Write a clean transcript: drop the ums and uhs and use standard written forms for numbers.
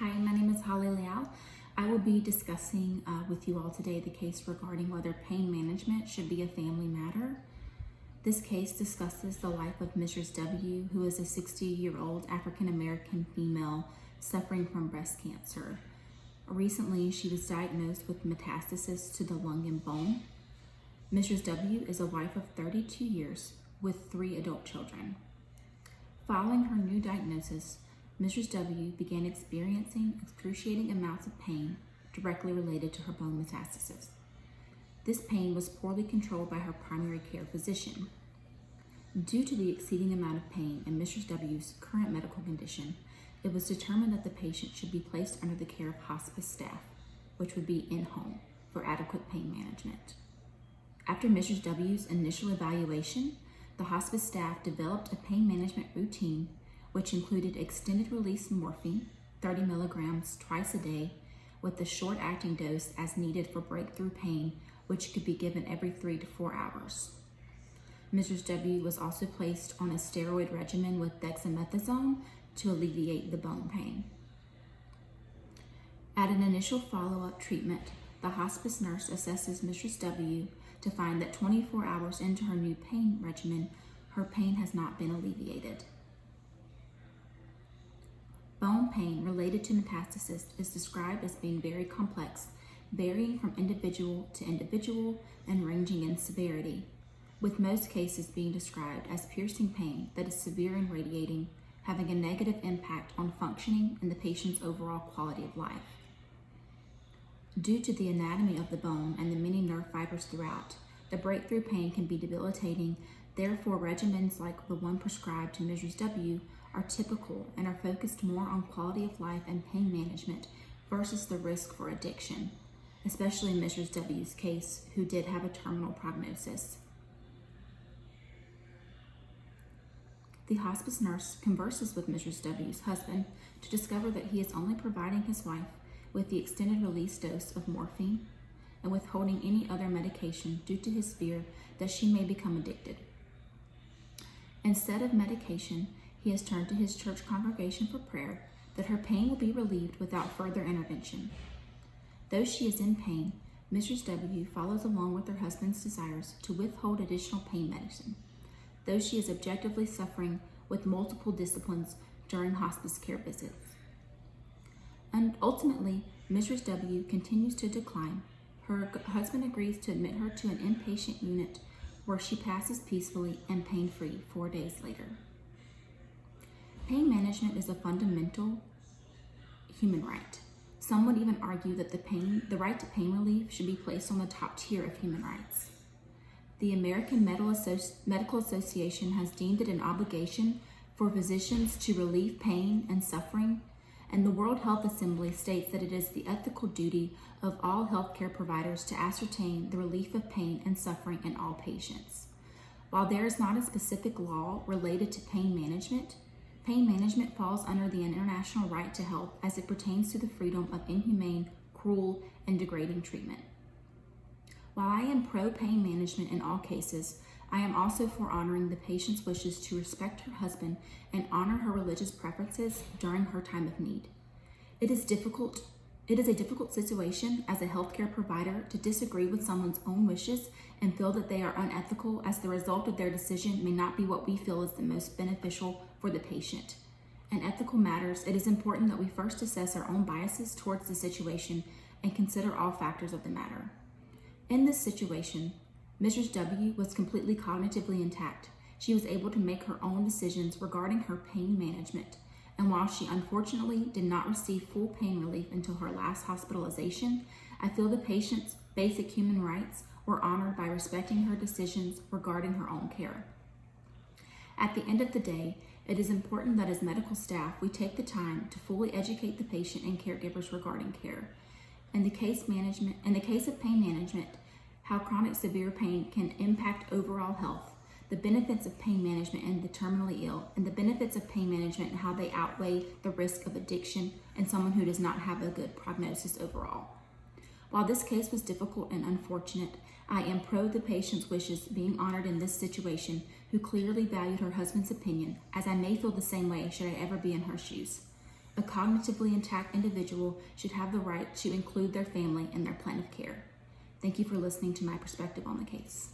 Hi, my name is Holly Liao. I will be discussing with you all today the case regarding whether pain management should be a family matter. This case discusses the life of Mrs. W., who is a 60-year-old African-American female suffering from breast cancer. Recently, she was diagnosed with metastasis to the lung and bone. Mrs. W. is a wife of 32 years with 3 adult children. Following her new diagnosis, Mrs. W. began experiencing excruciating amounts of pain directly related to her bone metastasis. This pain was poorly controlled by her primary care physician. Due to the exceeding amount of pain in Mrs. W.'s current medical condition, it was determined that the patient should be placed under the care of hospice staff, which would be in-home, for adequate pain management. After Mrs. W.'s initial evaluation, the hospice staff developed a pain management routine which included extended release morphine, 30 milligrams twice a day, with a short-acting dose as needed for breakthrough pain, which could be given every 3 to 4 hours. Mrs. W. was also placed on a steroid regimen with dexamethasone to alleviate the bone pain. At an initial follow-up treatment, the hospice nurse assesses Mrs. W. to find that 24 hours into her new pain regimen, her pain has not been alleviated. Bone pain related to metastasis is described as being very complex, varying from individual to individual and ranging in severity, with most cases being described as piercing pain that is severe and radiating, having a negative impact on functioning and the patient's overall quality of life. Due to the anatomy of the bone and the many nerve fibers throughout, the breakthrough pain can be debilitating. Therefore, regimens like the one prescribed to Mrs. W. are typical and are focused more on quality of life and pain management versus the risk for addiction, especially in Mrs. W.'s case, who did have a terminal prognosis. The hospice nurse converses with Mrs. W.'s husband to discover that he is only providing his wife with the extended release dose of morphine and withholding any other medication due to his fear that she may become addicted. Instead of medication, he has turned to his church congregation for prayer that her pain will be relieved without further intervention. Though she is in pain, Mrs. W. follows along with her husband's desires to withhold additional pain medicine, though she is objectively suffering with multiple disciplines during hospice care visits. And ultimately, Mrs. W. continues to decline. Her husband agrees to admit her to an inpatient unit where she passes peacefully and pain-free 4 days later. Pain management is a fundamental human right. Some would even argue that the right to pain relief should be placed on the top tier of human rights. The American Medical Association has deemed it an obligation for physicians to relieve pain and suffering, and the World Health Assembly states that it is the ethical duty of all healthcare providers to ascertain the relief of pain and suffering in all patients. While there is not a specific law related to pain management falls under the international right to health as it pertains to the freedom of inhumane, cruel, and degrading treatment. While I am pro-pain management in all cases, I am also for honoring the patient's wishes to respect her husband and honor her religious preferences during her time of need. It is a difficult situation as a healthcare provider to disagree with someone's own wishes and feel that they are unethical, as the result of their decision may not be what we feel is the most beneficial for the patient. In ethical matters, it is important that we first assess our own biases towards the situation and consider all factors of the matter. In this situation, Mrs. W. was completely cognitively intact. She was able to make her own decisions regarding her pain management, and while she unfortunately did not receive full pain relief until her last hospitalization, I feel the patient's basic human rights were honored by respecting her decisions regarding her own care. At the end of the day, it is important that as medical staff, we take the time to fully educate the patient and caregivers regarding care. In the case of pain management, how chronic severe pain can impact overall health, the benefits of pain management in the terminally ill, and the benefits of pain management and how they outweigh the risk of addiction in someone who does not have a good prognosis overall. While this case was difficult and unfortunate, I am pro the patient's wishes being honored in this situation, who clearly valued her husband's opinion, as I may feel the same way should I ever be in her shoes. A cognitively intact individual should have the right to include their family in their plan of care. Thank you for listening to my perspective on the case.